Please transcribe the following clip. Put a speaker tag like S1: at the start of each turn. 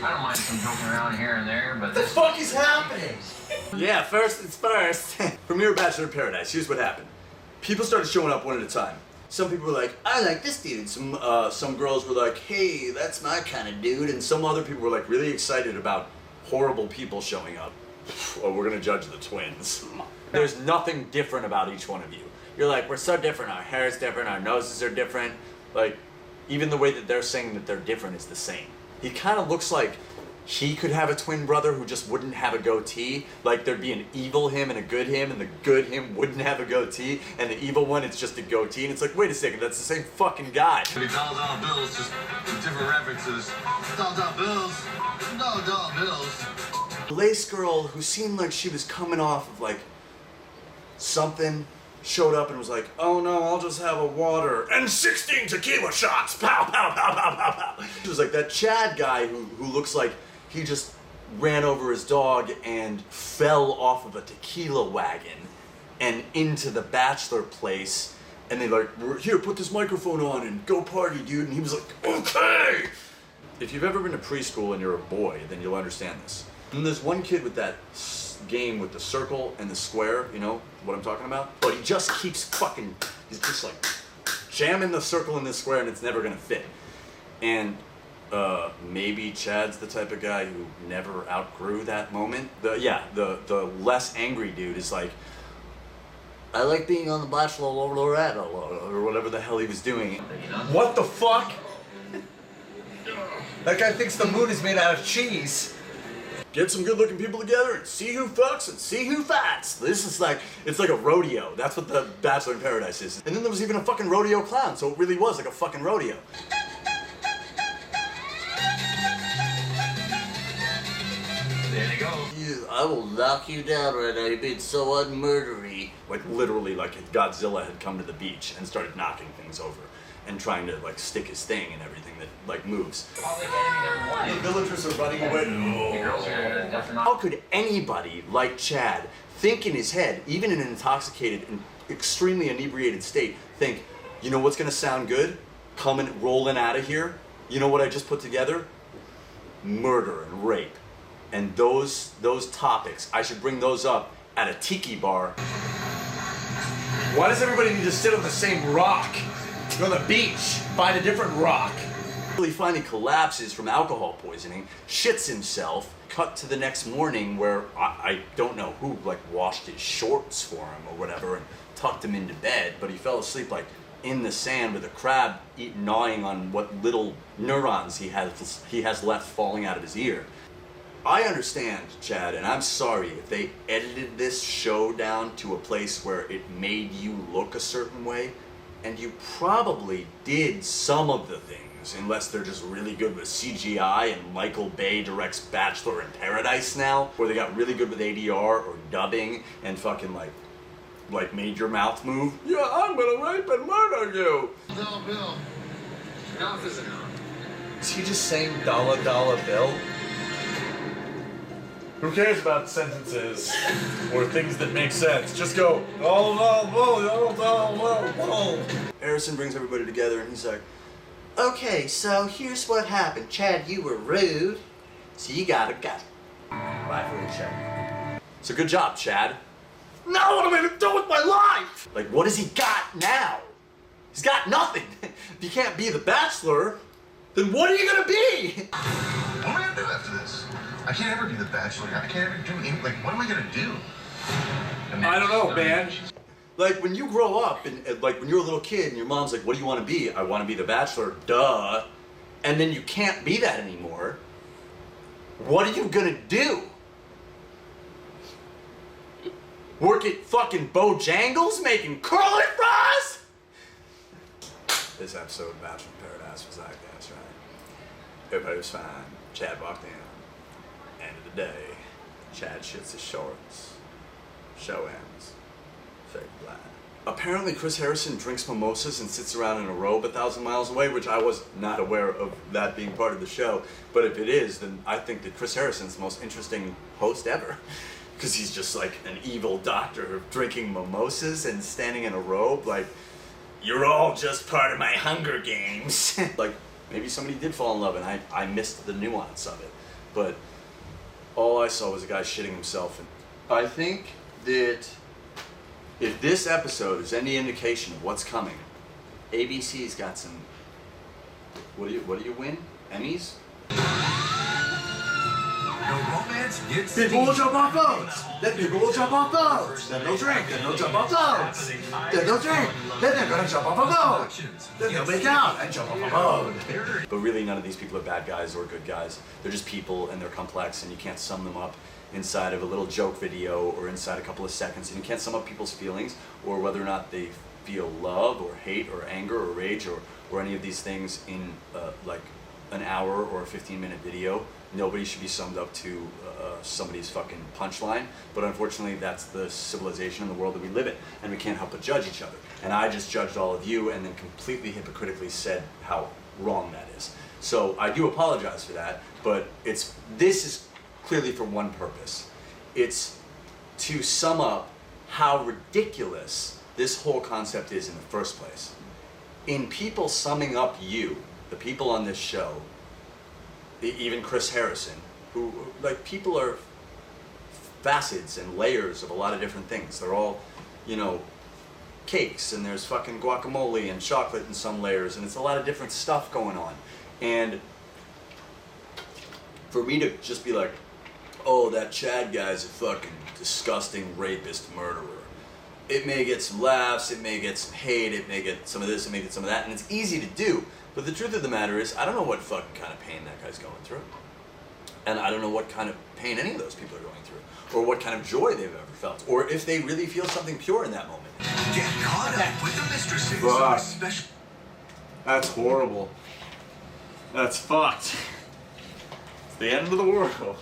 S1: I don't mind some joking around here and there, but
S2: What the fuck is happening?
S3: Yeah, first it's first. Premiere Bachelor in Paradise, here's what happened. People started showing up one at a time. Some people were like, I like this dude. Some girls were like, hey, that's my kind of dude. And some other people were like really excited about horrible people showing up. Oh, we're gonna judge the twins. There's nothing different about each one of you. You're like, we're so different, our hair is different, our noses are different. Like, even the way that they're saying that they're different is the same. He kind of looks like he could have a twin brother who just wouldn't have a goatee. Like there'd be an evil him and a good him, and the good him wouldn't have a goatee, and the evil one, it's just a goatee. And it's like, wait a second, that's the same fucking guy.
S4: $dollar bills, just different references. $dollar bills, $dollar bills.
S3: Blaise girl who seemed like she was coming off of like something, showed up and was like, oh no, I'll just have a water and 16 tequila shots. Pow, pow, pow, pow, pow, pow. It was like that Chad guy who looks like he just ran over his dog and fell off of a tequila wagon and into the bachelor place, and they like, here, put this microphone on and go party, dude. And he was like, okay. If you've ever been to preschool and you're a boy, then you'll understand this. And there's one kid with that game with the circle and the square, you know what I'm talking about? But he just keeps fucking, he's just like jamming the circle in the square and it's never gonna fit. And maybe Chad's the type of guy who never outgrew that moment. The less angry dude is like, I like being on the Bachelor or whatever the hell he was doing.
S2: What the fuck? That guy thinks the moon is made out of cheese.
S3: Get some good-looking people together and see who fucks and see who fights. This is like, it's like a rodeo. That's what the Bachelor in Paradise is. And then there was even a fucking rodeo clown, so it really was like a fucking rodeo.
S1: there you go.
S3: I will knock you down right now. You've been so unmurdery. Like literally, like Godzilla had come to the beach and started knocking things over and trying to like stick his thing in everything that like moves.
S2: The villagers are running away.
S3: How could anybody like Chad think in his head, even in an intoxicated and extremely inebriated state, think, you know what's gonna sound good? Coming rolling out of here. You know what I just put together? Murder and rape. And those topics, I should bring those up at a tiki bar.
S2: Why does everybody need to sit on the same rock? Go to the beach, find a different rock.
S3: He finally collapses from alcohol poisoning, shits himself, cut to the next morning where I don't know who like washed his shorts for him or whatever and tucked him into bed, but he fell asleep like in the sand with a crab gnawing on what little neurons he has left falling out of his ear. I understand, Chad, and I'm sorry if they edited this show down to a place where it made you look a certain way, and you probably did some of the things, unless they're just really good with CGI and Michael Bay directs Bachelor in Paradise now, where they got really good with ADR or dubbing and fucking like made your mouth move. Yeah, I'm gonna rape and murder you.
S4: $dollar bill. Enough is enough.
S2: Is he just saying dollar bill? Who cares about sentences or things that make sense? Just go,
S3: Harrison brings everybody together and he's like, okay, so here's what happened. Chad, you were rude, so you gotta go. Bye for the Chad. So good job, Chad. Now what am I gonna do with my life? Like, what has he got now? He's got nothing. If you can't be the Bachelor, then what are you gonna be?
S4: What am I gonna do after this? I can't ever be the Bachelor. I can't ever do anything. Like, what am I gonna do?
S2: I don't know, man.
S3: Like, when you grow up, and like, when you're a little kid, and your mom's like, what do you want to be? I want to be the Bachelor, duh. And then you can't be that anymore. What are you gonna do? Work at fucking Bojangles making curly fries? This episode of Bachelor in Paradise was like that, right? Everybody was fine. Chad walked in. End of the day, Chad shits his shorts. Show ends. Fake black. Apparently Chris Harrison drinks mimosas and sits around in a robe 1,000 miles away, which I was not aware of that being part of the show. But if it is, then I think that Chris Harrison's the most interesting host ever. Because he's just like an evil doctor drinking mimosas and standing in a robe like, you're all just part of my Hunger Games. Like, Maybe somebody did fall in love and I missed the nuance of it. But all I saw was a guy shitting himself. And I think that if this episode is any indication of what's coming, ABC's got some. What do you win? Emmys?
S1: No romance gets
S3: People will jump off boats. Then people will jump off boats. Then they'll drink. Then they'll jump off boats. Then they'll drink. Then they're gonna jump off a boat. Then they'll make out and jump off a boat. But really, none of these people are bad guys or good guys. They're just people, and they're complex, and you can't sum them up inside of a little joke video or inside a couple of seconds. And you can't sum up people's feelings or whether or not they feel love or hate or anger or rage or any of these things in like an hour or a 15-minute video. Nobody should be summed up to somebody's fucking punchline, but unfortunately that's the civilization and the world that we live in, and we can't help but judge each other. And I just judged all of you and then completely hypocritically said how wrong that is. So I do apologize for that, but this is clearly for one purpose. It's to sum up how ridiculous this whole concept is in the first place. In people summing up you, the people on this show, even Chris Harrison, who, like, people are facets and layers of a lot of different things. They're all, you know, cakes, and there's fucking guacamole and chocolate in some layers, and it's a lot of different stuff going on. And for me to just be like, oh, that Chad guy's a fucking disgusting rapist murderer. It may get some laughs, it may get some hate, it may get some of this, it may get some of that, and it's easy to do. But the truth of the matter is, I don't know what fucking kind of pain that guy's going through. And I don't know what kind of pain any of those people are going through. Or what kind of joy they've ever felt. Or if they really feel something pure in that moment.
S1: Get caught up with the mistresses.
S3: Fuck.
S1: Special.
S3: That's horrible. That's fucked. It's the end of the world.